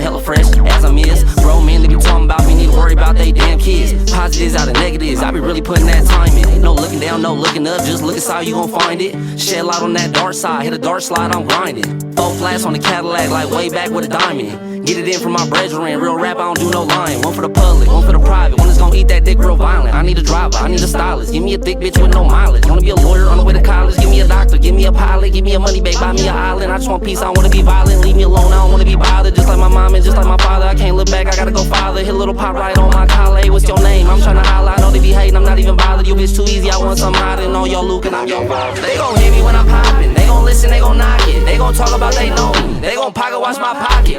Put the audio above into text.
hella fresh as I'm is. Bro, men, they be talking about me, need to worry about they damn kids. Positives out of negatives, I be really putting that time in. No looking down, no looking up, just look inside, you gon' find it. Shed light on that dark side, hit a dark slide, I'm grinding. 4 flats on the Cadillac, like way back with a diamond. Get it in from my brethren, real rap, I don't do no lying. One for the public, one for the private, one that's gon' eat that dick real violent. I need a driver, I need a stylist, give me a thick bitch with no mileage. Wanna be a lawyer on the way to college, give me a doctor, give me a pilot, give me a money babe, buy me an island. I just want peace, I don't wanna be violent, leave me alone, I don't wanna be bothered. Just like my mom and just like my father, I can't look back, I gotta go farther. Hit a little pop right on my collar, hey, what's your name? I'm tryna holler, I know they be hating, I'm not even bothered. You bitch too easy, I want some hotter, and on your Luke and I'm your father. They gon' hit me when I'm popping, they gon' listen, they gon' knock it. They gon' talk about they know me, they gon' pocket watch my pocket.